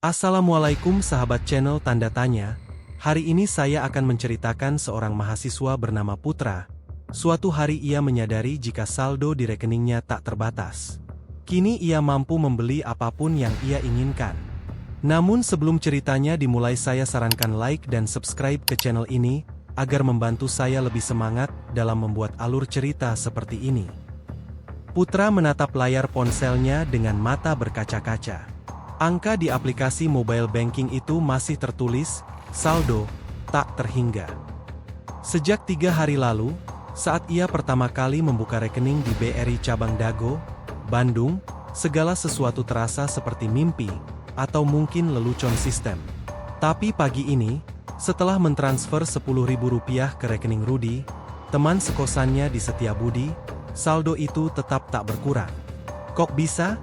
Assalamualaikum sahabat channel Tanda Tanya. Hari ini saya akan menceritakan seorang mahasiswa bernama Putra. Suatu hari ia menyadari jika saldo di rekeningnya tak terbatas. Kini ia mampu membeli apapun yang ia inginkan. Namun sebelum ceritanya dimulai, saya sarankan like dan subscribe ke channel ini, agar membantu saya lebih semangat dalam membuat alur cerita seperti ini. Putra menatap layar ponselnya dengan mata berkaca-kaca. Angka di aplikasi mobile banking itu masih tertulis, saldo, tak terhingga. Sejak 3 hari lalu, saat ia pertama kali membuka rekening di BRI Cabang Dago, Bandung, segala sesuatu terasa seperti mimpi, atau mungkin lelucon sistem. Tapi pagi ini, setelah mentransfer Rp10.000 ke rekening Rudi, teman sekosannya di Setiabudi, saldo itu tetap tak berkurang. Kok bisa?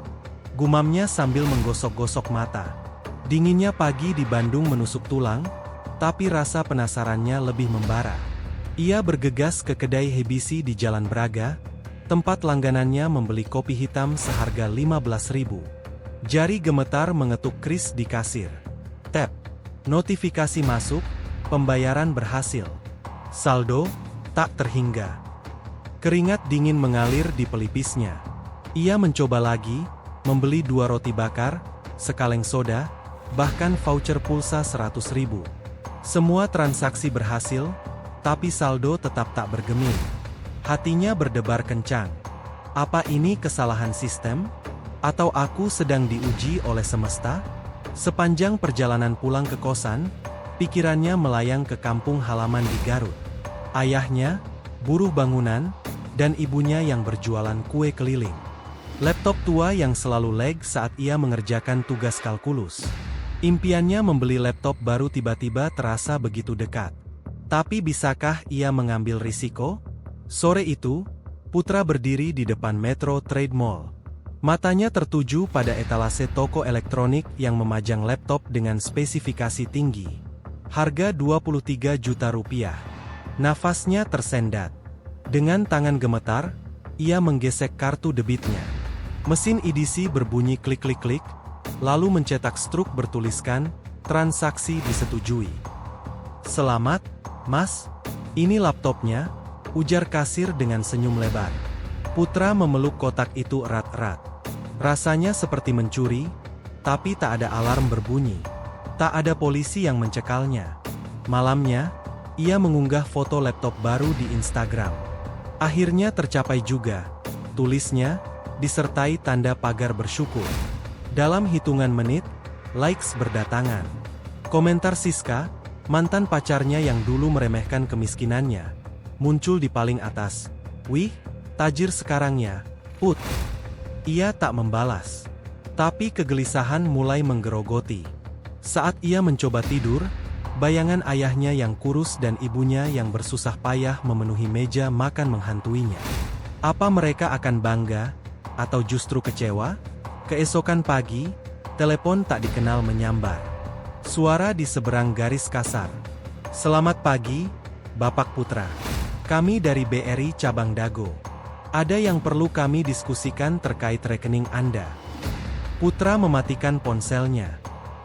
Gumamnya sambil menggosok-gosok mata. Dinginnya pagi di Bandung menusuk tulang, tapi rasa penasarannya lebih membara. Ia bergegas ke kedai Hebisi di Jalan Braga, tempat langganannya membeli kopi hitam seharga Rp15.000. Jari gemetar mengetuk kris di kasir. Tap. Notifikasi masuk, pembayaran berhasil. Saldo, tak terhingga. Keringat dingin mengalir di pelipisnya. Ia mencoba lagi, membeli 2 roti bakar, sekaleng soda, bahkan voucher pulsa Rp100.000. Semua transaksi berhasil, tapi saldo tetap tak bergeming. Hatinya berdebar kencang. Apa ini kesalahan sistem? Atau aku sedang diuji oleh semesta? Sepanjang perjalanan pulang ke kosan, pikirannya melayang ke kampung halaman di Garut. Ayahnya, buruh bangunan, dan ibunya yang berjualan kue keliling. Laptop tua yang selalu lag saat ia mengerjakan tugas kalkulus. Impiannya membeli laptop baru tiba-tiba terasa begitu dekat. Tapi bisakah ia mengambil risiko? Sore itu, Putra berdiri di depan Metro Trade Mall. Matanya tertuju pada etalase toko elektronik yang memajang laptop dengan spesifikasi tinggi. Harga Rp23 juta. Nafasnya tersendat. Dengan tangan gemetar, ia menggesek kartu debitnya. Mesin EDC berbunyi klik-klik-klik, lalu mencetak struk bertuliskan, transaksi disetujui. Selamat, Mas. Ini laptopnya, ujar kasir dengan senyum lebar. Putra memeluk kotak itu erat-erat. Rasanya seperti mencuri, tapi tak ada alarm berbunyi. Tak ada polisi yang mencekalnya. Malamnya, ia mengunggah foto laptop baru di Instagram. Akhirnya tercapai juga, tulisnya, disertai tanda pagar bersyukur. Dalam hitungan menit, likes berdatangan. Komentar Siska, mantan pacarnya yang dulu meremehkan kemiskinannya, muncul di paling atas. Wih, tajir sekarangnya, Put. Ia tak membalas. Tapi kegelisahan mulai menggerogoti. Saat ia mencoba tidur, bayangan ayahnya yang kurus dan ibunya yang bersusah payah memenuhi meja makan menghantuinya. Apa mereka akan bangga? Atau justru kecewa? Keesokan pagi, telepon tak dikenal menyambar. Suara di seberang garis kasar. Selamat pagi, Bapak Putra. Kami dari BRI Cabang Dago. Ada yang perlu kami diskusikan terkait rekening Anda. Putra mematikan ponselnya.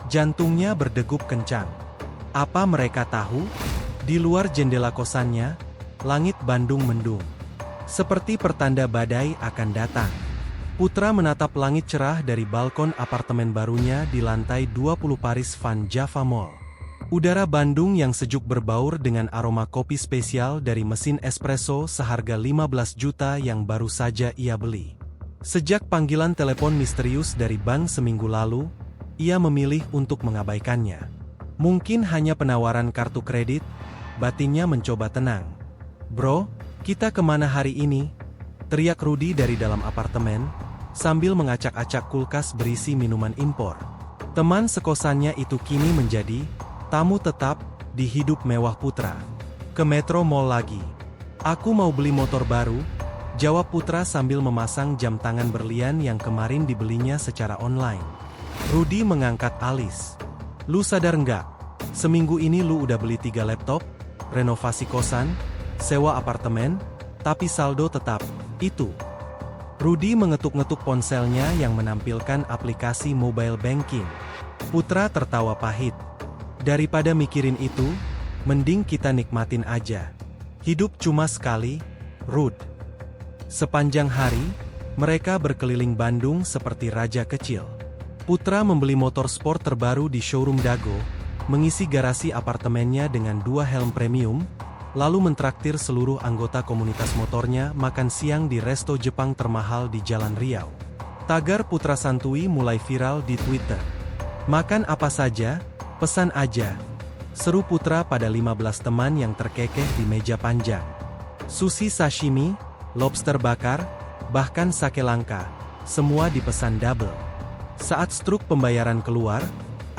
Jantungnya berdegup kencang. Apa mereka tahu? Di luar jendela kosannya, langit Bandung mendung. Seperti pertanda badai akan datang. Putra menatap langit cerah dari balkon apartemen barunya di lantai 20 Paris Van Java Mall. Udara Bandung yang sejuk berbaur dengan aroma kopi spesial dari mesin espresso seharga 15 juta yang baru saja ia beli. Sejak panggilan telepon misterius dari bank seminggu lalu, ia memilih untuk mengabaikannya. Mungkin hanya penawaran kartu kredit, batinnya mencoba tenang. Bro, kita kemana hari ini? Teriak Rudi dari dalam apartemen, sambil mengacak-acak kulkas berisi minuman impor. Teman sekosannya itu kini menjadi tamu tetap di hidup mewah Putra. Ke Metro Mall lagi. Aku mau beli motor baru, jawab Putra sambil memasang jam tangan berlian yang kemarin dibelinya secara online. Rudi mengangkat alis. Lu sadar nggak? Seminggu ini lu udah beli 3 laptop, renovasi kosan, sewa apartemen, tapi saldo tetap itu. Rudi mengetuk-ngetuk ponselnya yang menampilkan aplikasi mobile banking. Putra tertawa pahit. Daripada mikirin itu, mending kita nikmatin aja. Hidup cuma sekali, Ruth. Sepanjang hari, mereka berkeliling Bandung seperti raja kecil. Putra membeli motor sport terbaru di showroom Dago, mengisi garasi apartemennya dengan 2 helm premium, lalu mentraktir seluruh anggota komunitas motornya makan siang di resto Jepang termahal di Jalan Riau. Tagar Putra Santui mulai viral di Twitter. Makan apa saja, pesan aja. Seru Putra pada 15 teman yang terkekeh di meja panjang. Sushi sashimi, lobster bakar, bahkan sake langka, semua dipesan double. Saat struk pembayaran keluar,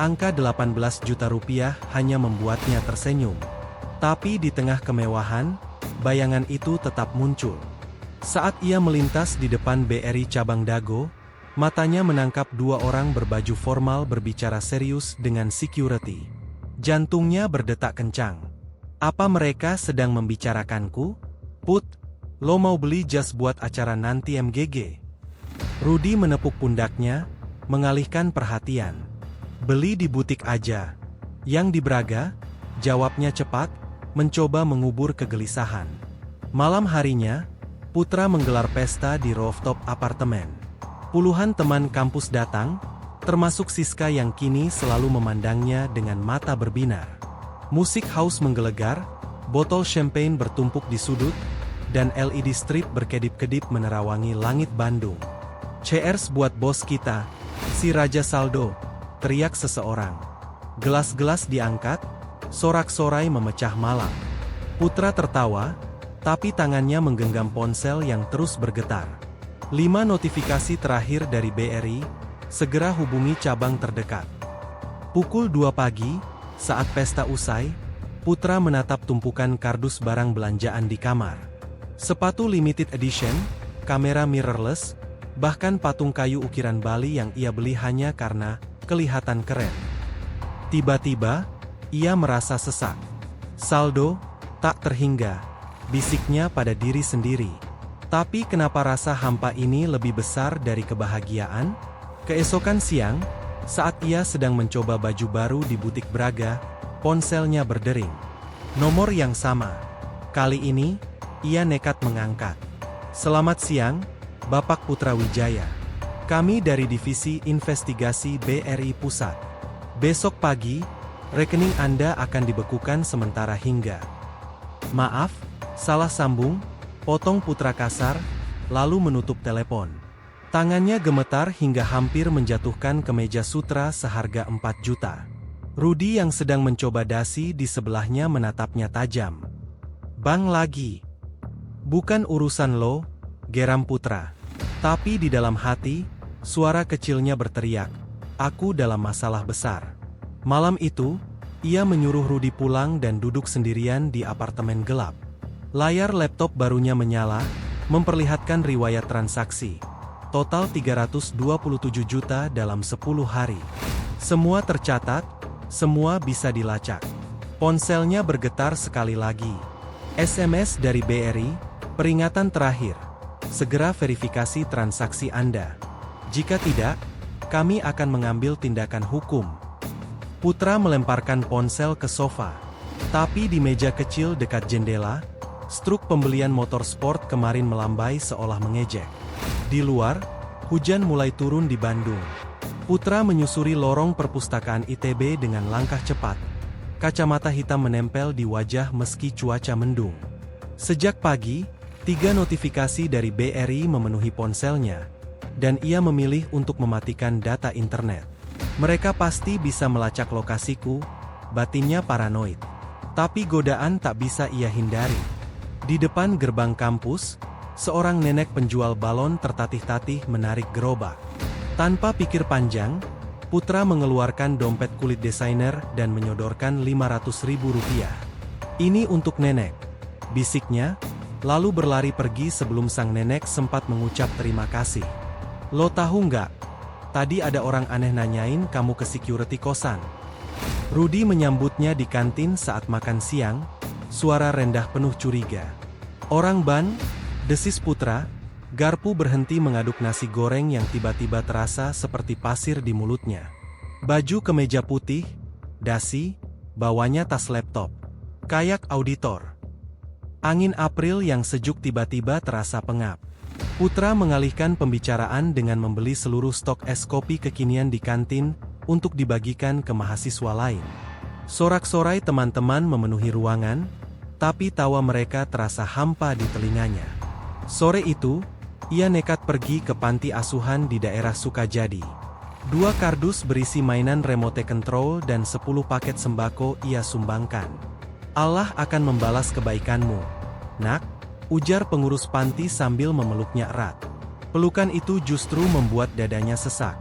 angka 18 juta rupiah hanya membuatnya tersenyum. Tapi di tengah kemewahan, bayangan itu tetap muncul. Saat ia melintas di depan BRI cabang Dago, matanya menangkap 2 orang berbaju formal berbicara serius dengan security. Jantungnya berdetak kencang. Apa mereka sedang membicarakanku? Put, lo mau beli jas buat acara nanti MGG? Rudy menepuk pundaknya, mengalihkan perhatian. Beli di butik aja. Yang di Braga? Jawabnya cepat, mencoba mengubur kegelisahan. Malam harinya, Putra menggelar pesta di rooftop apartemen. Puluhan teman kampus datang, termasuk Siska yang kini selalu memandangnya dengan mata berbinar. Musik house menggelegar, botol champagne bertumpuk di sudut, dan LED strip berkedip-kedip menerawangi langit Bandung. Cheers buat bos kita, si Raja Saldo, teriak seseorang. Gelas-gelas diangkat, sorak-sorai memecah malam. Putra tertawa, tapi tangannya menggenggam ponsel yang terus bergetar. 5 notifikasi terakhir dari BRI, segera hubungi cabang terdekat. Pukul 2 pagi, saat pesta usai, Putra menatap tumpukan kardus barang belanjaan di kamar. Sepatu limited edition, kamera mirrorless, bahkan patung kayu ukiran Bali yang ia beli hanya karena kelihatan keren. Tiba-tiba, ia merasa sesak. Saldo, tak terhingga, bisiknya pada diri sendiri. Tapi kenapa rasa hampa ini lebih besar dari kebahagiaan? Keesokan siang, saat ia sedang mencoba baju baru di butik Braga, ponselnya berdering. Nomor yang sama. Kali ini, ia nekat mengangkat. Selamat siang, Bapak Putra Wijaya. Kami dari Divisi Investigasi BRI Pusat. Besok pagi, rekening Anda akan dibekukan sementara hingga. Maaf, salah sambung, potong Putra kasar, lalu menutup telepon. Tangannya gemetar hingga hampir menjatuhkan kemeja sutra seharga 4 juta. Rudy yang sedang mencoba dasi di sebelahnya menatapnya tajam. Bang lagi. Bukan urusan lo, geram Putra. Tapi di dalam hati, suara kecilnya berteriak, aku dalam masalah besar. Malam itu, ia menyuruh Rudy pulang dan duduk sendirian di apartemen gelap. Layar laptop barunya menyala, memperlihatkan riwayat transaksi. Total 327 juta dalam 10 hari. Semua tercatat, semua bisa dilacak. Ponselnya bergetar sekali lagi. SMS dari BRI, peringatan terakhir. Segera verifikasi transaksi Anda. Jika tidak, kami akan mengambil tindakan hukum. Putra melemparkan ponsel ke sofa. Tapi di meja kecil dekat jendela, struk pembelian motor sport kemarin melambai seolah mengejek. Di luar, hujan mulai turun di Bandung. Putra menyusuri lorong perpustakaan ITB dengan langkah cepat. Kacamata hitam menempel di wajah meski cuaca mendung. Sejak pagi, 3 notifikasi dari BRI memenuhi ponselnya, dan ia memilih untuk mematikan data internet. Mereka pasti bisa melacak lokasiku, batinnya paranoid. Tapi godaan tak bisa ia hindari. Di depan gerbang kampus, seorang nenek penjual balon tertatih-tatih menarik gerobak. Tanpa pikir panjang, Putra mengeluarkan dompet kulit desainer dan menyodorkan Rp500.000. Ini untuk nenek, bisiknya, lalu berlari pergi sebelum sang nenek sempat mengucap terima kasih. Lo tahu nggak? Tadi ada orang aneh nanyain kamu ke security kosan. Rudy menyambutnya di kantin saat makan siang, suara rendah penuh curiga. Orang ban, desis Putra, garpu berhenti mengaduk nasi goreng yang tiba-tiba terasa seperti pasir di mulutnya. Baju kemeja putih, dasi, bawahnya tas laptop. Kayak auditor. Angin April yang sejuk tiba-tiba terasa pengap. Putra mengalihkan pembicaraan dengan membeli seluruh stok es kopi kekinian di kantin untuk dibagikan ke mahasiswa lain. Sorak-sorai teman-teman memenuhi ruangan, tapi tawa mereka terasa hampa di telinganya. Sore itu, ia nekat pergi ke panti asuhan di daerah Sukajadi. 2 kardus berisi mainan remote control dan 10 paket sembako ia sumbangkan. Allah akan membalas kebaikanmu, nak, ujar pengurus panti sambil memeluknya erat. Pelukan itu justru membuat dadanya sesak.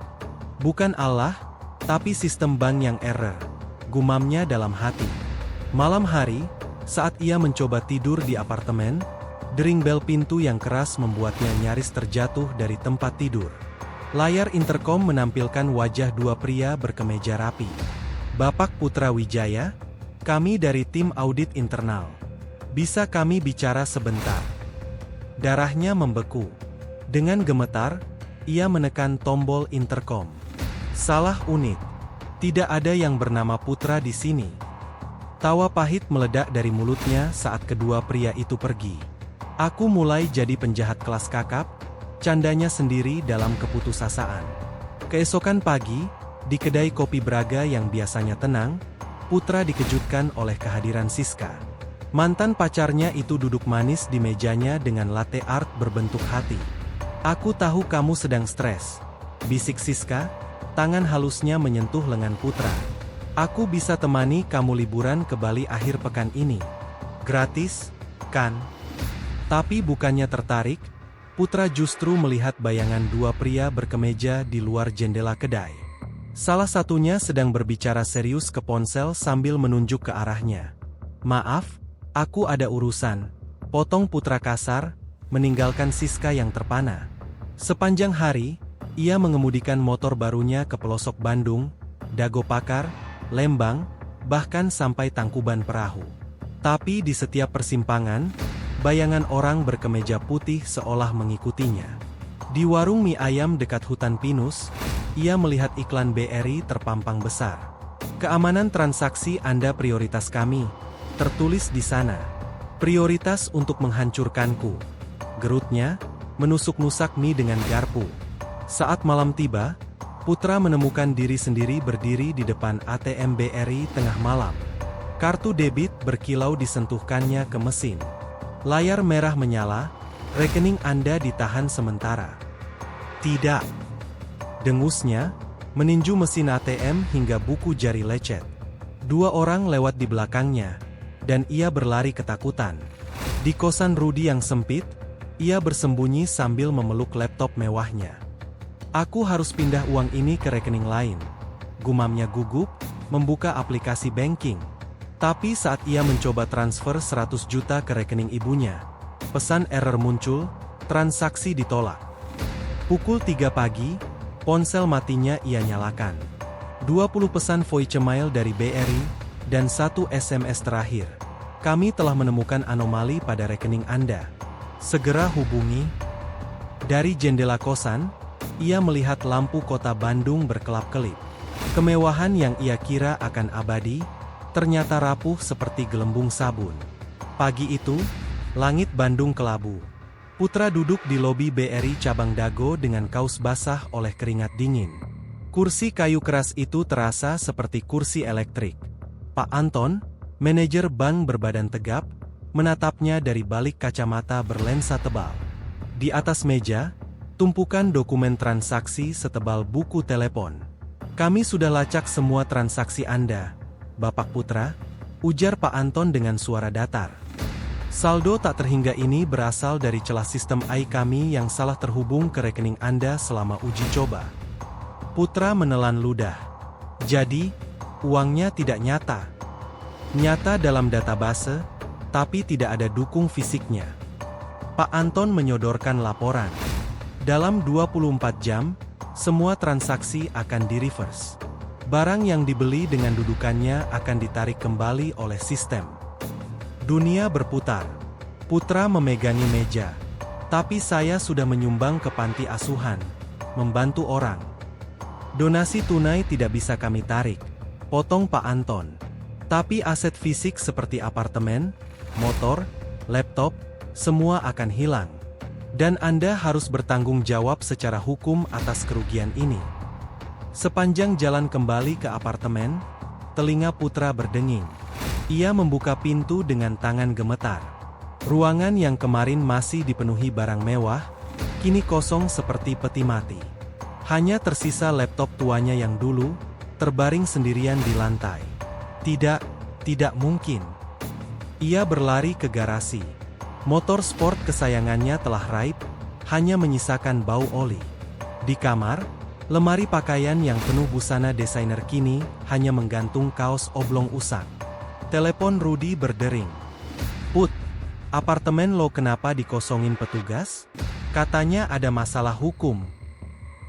Bukan Allah, tapi sistem bank yang error, gumamnya dalam hati. Malam hari, saat ia mencoba tidur di apartemen, dering bel pintu yang keras membuatnya nyaris terjatuh dari tempat tidur. Layar interkom menampilkan wajah 2 pria berkemeja rapi. Bapak Putra Wijaya, kami dari tim audit internal. Bisa kami bicara sebentar? Darahnya membeku. Dengan gemetar, ia menekan tombol interkom. Salah unit. Tidak ada yang bernama Putra di sini. Tawa pahit meledak dari mulutnya saat kedua pria itu pergi. Aku mulai jadi penjahat kelas kakap, candanya sendiri dalam keputusasaan. Keesokan pagi, di kedai kopi Braga yang biasanya tenang, Putra dikejutkan oleh kehadiran Siska. Mantan pacarnya itu duduk manis di mejanya dengan latte art berbentuk hati. Aku tahu kamu sedang stres, bisik Siska, tangan halusnya menyentuh lengan Putra. Aku bisa temani kamu liburan ke Bali akhir pekan ini. Gratis, kan? Tapi bukannya tertarik, Putra justru melihat bayangan 2 pria berkemeja di luar jendela kedai. Salah satunya sedang berbicara serius ke ponsel sambil menunjuk ke arahnya. Maaf, aku ada urusan, potong Putra kasar, meninggalkan Siska yang terpana. Sepanjang hari, ia mengemudikan motor barunya ke pelosok Bandung, Dago Pakar, Lembang, bahkan sampai Tangkuban Perahu. Tapi di setiap persimpangan, bayangan orang berkemeja putih seolah mengikutinya. Di warung mie ayam dekat hutan pinus, ia melihat iklan BRI terpampang besar. Keamanan transaksi Anda prioritas kami, tertulis di sana. Prioritas untuk menghancurkanku, gerutnya, menusuk-nusak mie dengan garpu. Saat malam tiba, Putra menemukan diri sendiri berdiri di depan ATM BRI tengah malam. Kartu debit berkilau disentuhkannya ke mesin. Layar merah menyala, rekening Anda ditahan sementara. Tidak. Dengusnya, meninju mesin ATM hingga buku jari lecet. 2 orang lewat di belakangnya, dan ia berlari ketakutan. Di kosan Rudi yang sempit, ia bersembunyi sambil memeluk laptop mewahnya. Aku harus pindah uang ini ke rekening lain, gumamnya gugup, membuka aplikasi banking. Tapi saat ia mencoba transfer 100 juta ke rekening ibunya, pesan error muncul, transaksi ditolak. Pukul 3 pagi, ponsel matinya ia nyalakan. 20 pesan voicemail dari BRI, dan 1 SMS terakhir. Kami telah menemukan anomali pada rekening Anda. Segera hubungi. Dari jendela kosan, ia melihat lampu kota Bandung berkelap-kelip. Kemewahan yang ia kira akan abadi, ternyata rapuh seperti gelembung sabun. Pagi itu, langit Bandung kelabu. Putra duduk di lobi BRI cabang Dago dengan kaos basah oleh keringat dingin. Kursi kayu keras itu terasa seperti kursi elektrik. Pak Anton, manajer bank berbadan tegap, menatapnya dari balik kacamata berlensa tebal. Di atas meja, tumpukan dokumen transaksi setebal buku telepon. Kami sudah lacak semua transaksi Anda, Bapak Putra, ujar Pak Anton dengan suara datar. Saldo tak terhingga ini berasal dari celah sistem AI kami yang salah terhubung ke rekening Anda selama uji coba. Putra menelan ludah. Jadi, uangnya tidak nyata. Nyata dalam database, tapi tidak ada dukung fisiknya. Pak Anton menyodorkan laporan. Dalam 24 jam, semua transaksi akan di-reverse. Barang yang dibeli dengan dudukannya akan ditarik kembali oleh sistem. Dunia berputar. Putra memegangi meja. Tapi saya sudah menyumbang ke panti asuhan, membantu orang. Donasi tunai tidak bisa kami tarik, potong Pak Anton. Tapi aset fisik seperti apartemen, motor, laptop, semua akan hilang. Dan Anda harus bertanggung jawab secara hukum atas kerugian ini. Sepanjang jalan kembali ke apartemen, telinga Putra berdenging. Ia membuka pintu dengan tangan gemetar. Ruangan yang kemarin masih dipenuhi barang mewah, kini kosong seperti peti mati. Hanya tersisa laptop tuanya yang dulu, terbaring sendirian di lantai. Tidak mungkin. Ia berlari ke garasi. Motor sport kesayangannya telah raib, hanya menyisakan bau oli. Di kamar, lemari pakaian yang penuh busana desainer kini hanya menggantung kaos oblong usang. Telepon Rudy berdering. "Put, apartemen lo kenapa dikosongin petugas? Katanya ada masalah hukum."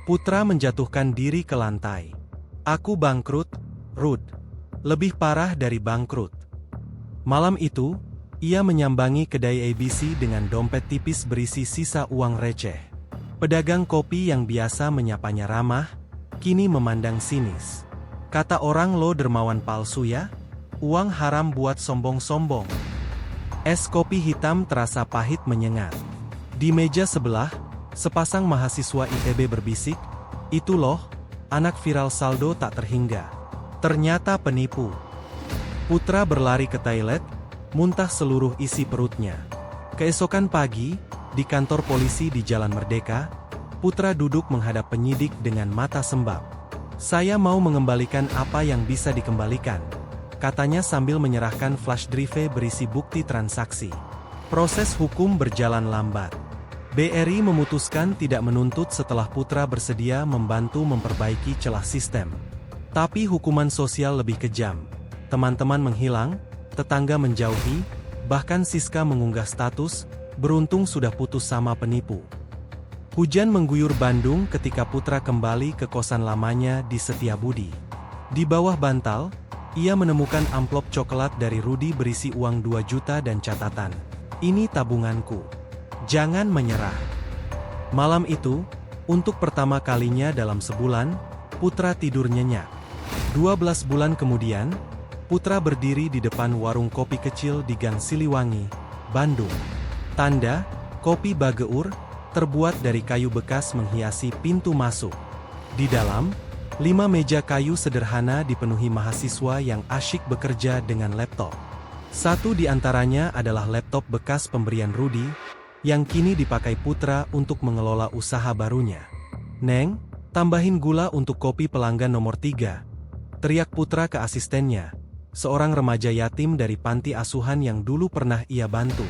Putra menjatuhkan diri ke lantai. "Aku bangkrut, Rud. Lebih parah dari bangkrut." Malam itu, ia menyambangi kedai ABC dengan dompet tipis berisi sisa uang receh. Pedagang kopi yang biasa menyapanya ramah, kini memandang sinis. "Kata orang lo dermawan palsu ya? Uang haram buat sombong-sombong." Es kopi hitam terasa pahit menyengat. Di meja sebelah, sepasang mahasiswa ITB berbisik, "Itu loh, anak viral saldo tak terhingga. Ternyata penipu." Putra berlari ke toilet, muntah seluruh isi perutnya. Keesokan pagi, di kantor polisi di Jalan Merdeka, Putra duduk menghadap penyidik dengan mata sembab. "Saya mau mengembalikan apa yang bisa dikembalikan," katanya sambil menyerahkan flash drive berisi bukti transaksi. Proses hukum berjalan lambat. BRI memutuskan tidak menuntut setelah Putra bersedia membantu memperbaiki celah sistem. Tapi hukuman sosial lebih kejam. Teman-teman menghilang, tetangga menjauhi, bahkan Siska mengunggah status, beruntung sudah putus sama penipu. Hujan mengguyur Bandung ketika Putra kembali ke kosan lamanya di Setiabudi. Di bawah bantal, ia menemukan amplop coklat dari Rudy berisi uang 2 juta dan catatan, "Ini tabunganku. Jangan menyerah." Malam itu, untuk pertama kalinya dalam sebulan, Putra tidur nyenyak. 12 bulan kemudian, Putra berdiri di depan warung kopi kecil di Gang Siliwangi, Bandung. Tanda, kopi Bageur, terbuat dari kayu bekas menghiasi pintu masuk. Di dalam, 5 meja kayu sederhana dipenuhi mahasiswa yang asyik bekerja dengan laptop. Satu di antaranya adalah laptop bekas pemberian Rudy, yang kini dipakai Putra untuk mengelola usaha barunya. "Neng, tambahin gula untuk kopi pelanggan nomor 3, teriak Putra ke asistennya, seorang remaja yatim dari panti asuhan yang dulu pernah ia bantu.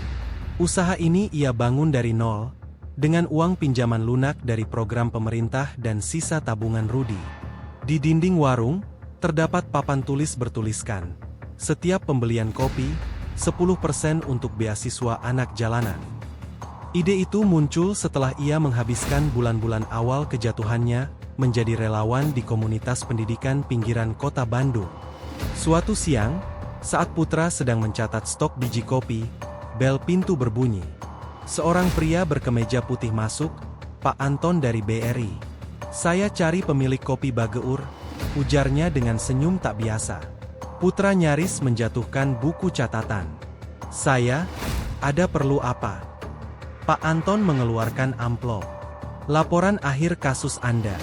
Usaha ini ia bangun dari nol, dengan uang pinjaman lunak dari program pemerintah dan sisa tabungan Rudy. Di dinding warung, terdapat papan tulis bertuliskan, "Setiap pembelian kopi, 10% untuk beasiswa anak jalanan." Ide itu muncul setelah ia menghabiskan bulan-bulan awal kejatuhannya menjadi relawan di komunitas pendidikan pinggiran kota Bandung. Suatu siang, saat Putra sedang mencatat stok biji kopi, bel pintu berbunyi. Seorang pria berkemeja putih masuk, "Pak Anton dari BRI. Saya cari pemilik kopi Bageur," ujarnya dengan senyum tak biasa. Putra nyaris menjatuhkan buku catatan. Ada perlu apa?" Pak Anton mengeluarkan amplop. "Laporan akhir kasus Anda.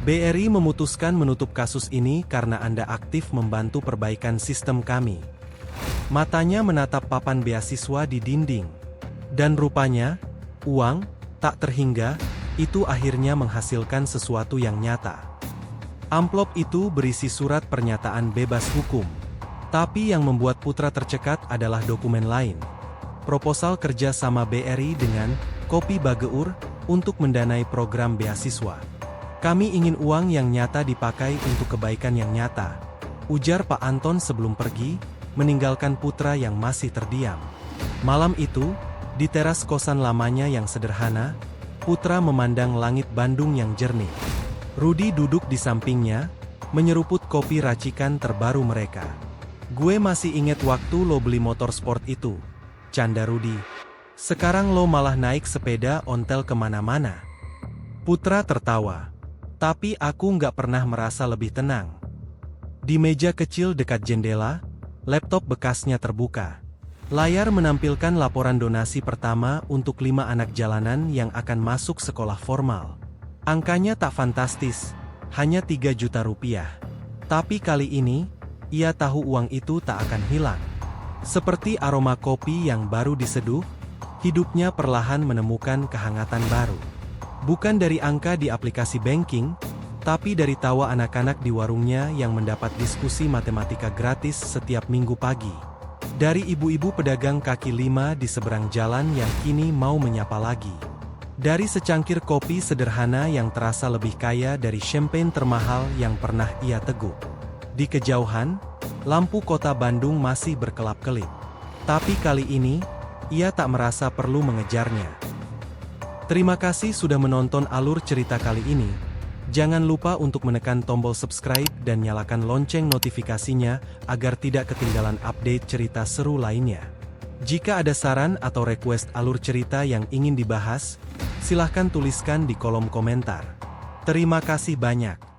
BRI memutuskan menutup kasus ini karena Anda aktif membantu perbaikan sistem kami." Matanya menatap papan beasiswa di dinding. Dan rupanya, uang, tak terhingga, itu akhirnya menghasilkan sesuatu yang nyata. Amplop itu berisi surat pernyataan bebas hukum. Tapi yang membuat Putra tercekat adalah dokumen lain. Proposal kerja sama BRI dengan Kopi Bageur untuk mendanai program beasiswa. "Kami ingin uang yang nyata dipakai untuk kebaikan yang nyata," ujar Pak Anton sebelum pergi, meninggalkan Putra yang masih terdiam. Malam itu, di teras kosan lamanya yang sederhana, Putra memandang langit Bandung yang jernih. Rudy duduk di sampingnya, menyeruput kopi racikan terbaru mereka. "Gue masih inget waktu lo beli motor sport itu," canda Rudy. "Sekarang lo malah naik sepeda ontel kemana-mana." Putra tertawa. Tapi aku nggak pernah merasa lebih tenang. Di meja kecil dekat jendela, laptop bekasnya terbuka. Layar menampilkan laporan donasi pertama untuk 5 anak jalanan yang akan masuk sekolah formal. Angkanya tak fantastis, hanya 3 juta rupiah. Tapi kali ini, ia tahu uang itu tak akan hilang. Seperti aroma kopi yang baru diseduh, hidupnya perlahan menemukan kehangatan baru. Bukan dari angka di aplikasi banking, tapi dari tawa anak-anak di warungnya yang mendapat diskusi matematika gratis setiap minggu pagi. Dari ibu-ibu pedagang kaki lima di seberang jalan yang kini mau menyapa lagi. Dari secangkir kopi sederhana yang terasa lebih kaya dari champagne termahal yang pernah ia teguk. Di kejauhan, lampu kota Bandung masih berkelap-kelip. Tapi kali ini, ia tak merasa perlu mengejarnya. Terima kasih sudah menonton alur cerita kali ini. Jangan lupa untuk menekan tombol subscribe dan nyalakan lonceng notifikasinya agar tidak ketinggalan update cerita seru lainnya. Jika ada saran atau request alur cerita yang ingin dibahas, silahkan tuliskan di kolom komentar. Terima kasih banyak.